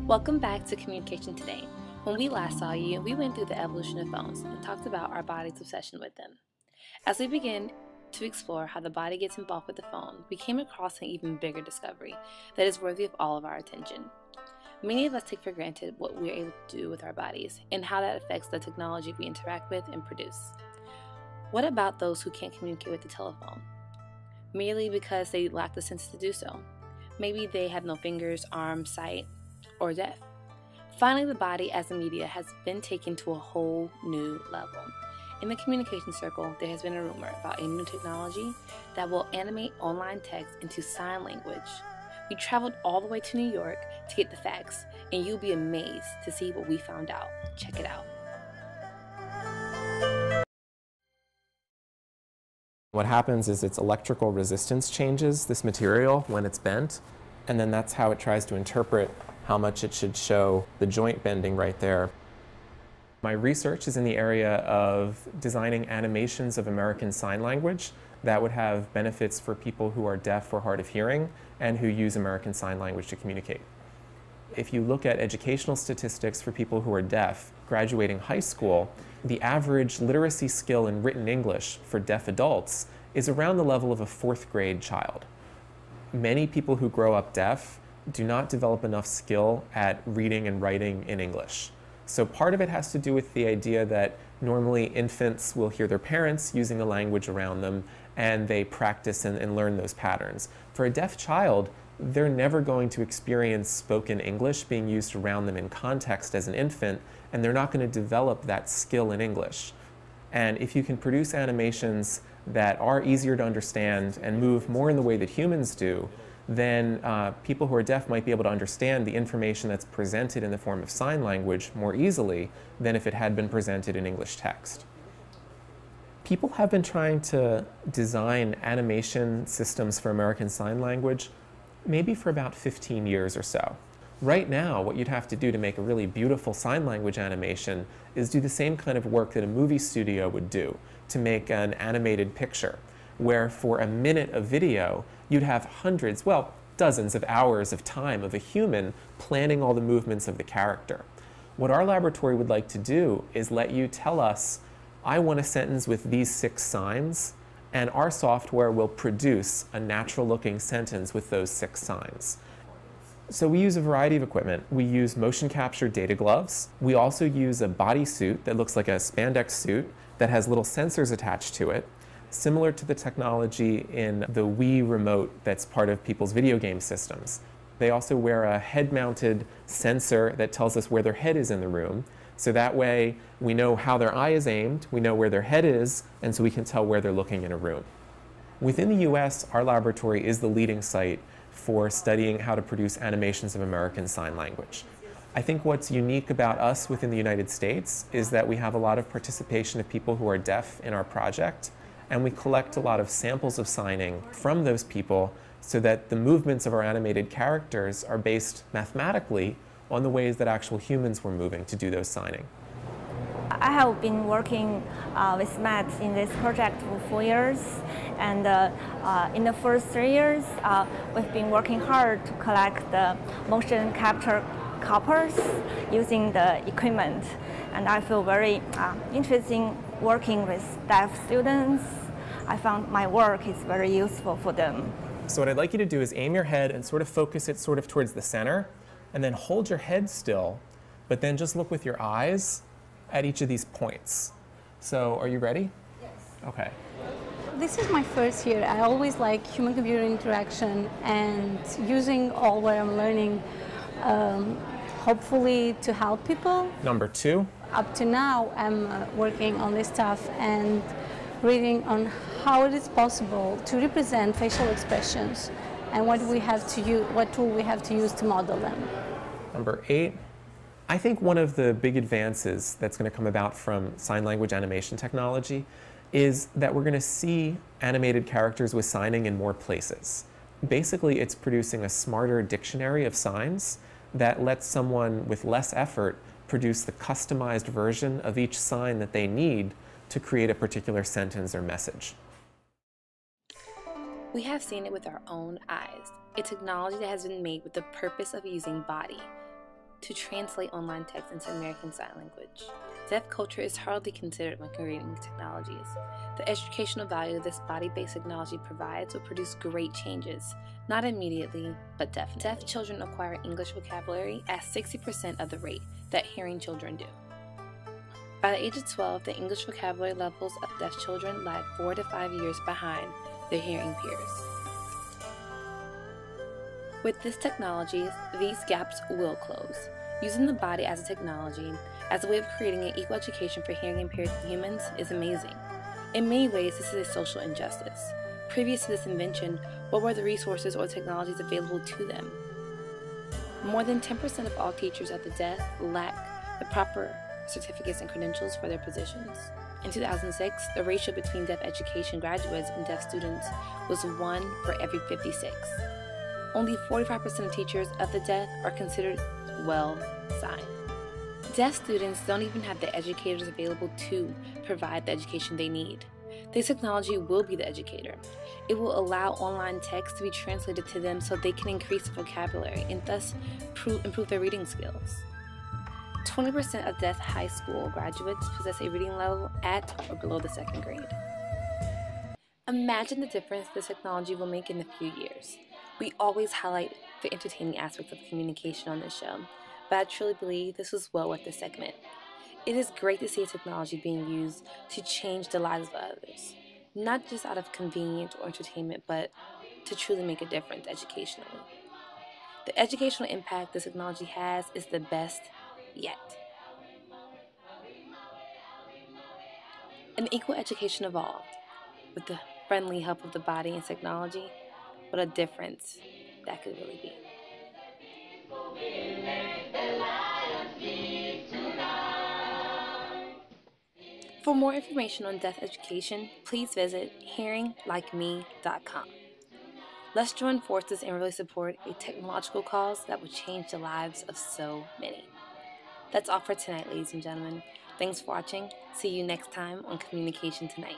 Welcome back to Communication Today. When we last saw you, we went through the evolution of phones and talked about our body's obsession with them. As we begin to explore how the body gets involved with the phone, we came across an even bigger discovery that is worthy of all of our attention. Many of us take for granted what we are able to do with our bodies and how that affects the technology we interact with and produce. What about those who can't communicate with the telephone? Merely because they lack the sense to do so. Maybe they have no fingers, arms, sight, or deaf. Finally, the body as a media has been taken to a whole new level. In the communication circle, there has been a rumor about a new technology that will animate online text into sign language. We traveled all the way to New York to get the facts, and you'll be amazed to see what we found out. Check it out. What happens is its electrical resistance changes this material when it's bent, and then that's how it tries to interpret how much it should show the joint bending right there. My research is in the area of designing animations of American Sign Language that would have benefits for people who are deaf or hard of hearing and who use American Sign Language to communicate. If you look at educational statistics for people who are deaf graduating high school, the average literacy skill in written English for deaf adults is around the level of a 4th grade child. Many people who grow up deaf do not develop enough skill at reading and writing in English. So part of it has to do with the idea that normally infants will hear their parents using a language around them and they practice and learn those patterns. For a deaf child, they're never going to experience spoken English being used around them in context as an infant, and they're not going to develop that skill in English. And if you can produce animations that are easier to understand and move more in the way that humans do, then people who are deaf might be able to understand the information that's presented in the form of sign language more easily than if it had been presented in English text. People have been trying to design animation systems for American Sign Language maybe for about 15 years or so. Right now, what you'd have to do to make a really beautiful sign language animation is do the same kind of work that a movie studio would do to make an animated picture, where for a minute of video, you'd have hundreds, well, dozens of hours of time of a human planning all the movements of the character. What our laboratory would like to do is let you tell us, I want a sentence with these 6 signs, and our software will produce a natural-looking sentence with those 6 signs. So we use a variety of equipment. We use motion capture data gloves. We also use a bodysuit that looks like a spandex suit that has little sensors attached to it, similar to the technology in the Wii remote that's part of people's video game systems. They also wear a head-mounted sensor that tells us where their head is in the room, so that way we know how their eye is aimed, we know where their head is, and so we can tell where they're looking in a room. Within the US, our laboratory is the leading site for studying how to produce animations of American Sign Language. I think what's unique about us within the United States is that we have a lot of participation of people who are deaf in our project, and we collect a lot of samples of signing from those people so that the movements of our animated characters are based mathematically on the ways that actual humans were moving to do those signing. I have been working with Matt in this project for 4 years, and in the first 3 years, we've been working hard to collect the motion capture coppers using the equipment, and I feel very interesting working with deaf students. I found my work is very useful for them. So what I'd like you to do is aim your head and sort of focus it sort of towards the center, and then hold your head still, but then just look with your eyes at each of these points. So are you ready? Yes. Okay. This is my first year. I always like human-computer interaction and using all what I'm learning, hopefully to help people. Number 2. Up to now, I'm working on this stuff and reading on how it is possible to represent facial expressions and what we have to use, what tool we have to use to model them. Number 8. I think one of the big advances that's going to come about from sign language animation technology is that we're going to see animated characters with signing in more places. Basically, it's producing a smarter dictionary of signs that lets someone with less effort produce the customized version of each sign that they need to create a particular sentence or message. We have seen it with our own eyes, a technology that has been made with the purpose of using body. to translate online text into American Sign Language. Deaf culture is hardly considered when creating these technologies. The educational value this body-based technology provides will produce great changes, not immediately, but definitely. Deaf children acquire English vocabulary at 60% of the rate that hearing children do. By the age of 12, the English vocabulary levels of deaf children lag 4 to 5 years behind their hearing peers. With this technology, these gaps will close. Using the body as a technology, as a way of creating an equal education for hearing impaired humans is amazing. In many ways, this is a social injustice. Previous to this invention, what were the resources or technologies available to them? More than 10% of all teachers of the deaf lack the proper certificates and credentials for their positions. In 2006, the ratio between deaf education graduates and deaf students was 1 for every 56. Only 45% of teachers of the deaf are considered well-signed. Deaf students don't even have the educators available to provide the education they need. This technology will be the educator. It will allow online text to be translated to them so they can increase their vocabulary and thus improve their reading skills. 20% of deaf high school graduates possess a reading level at or below the 2nd grade. Imagine the difference this technology will make in a few years. We always highlight the entertaining aspects of communication on this show, but I truly believe this was well worth this segment. It is great to see a technology being used to change the lives of others, not just out of convenience or entertainment, but to truly make a difference educationally. The educational impact this technology has is the best yet. An equal education evolved with the friendly help of the body and technology. What a difference that could really be. For more information on deaf education, please visit hearinglikeme.com. Let's join forces and really support a technological cause that will change the lives of so many. That's all for tonight, ladies and gentlemen. Thanks for watching. See you next time on Communication Tonight.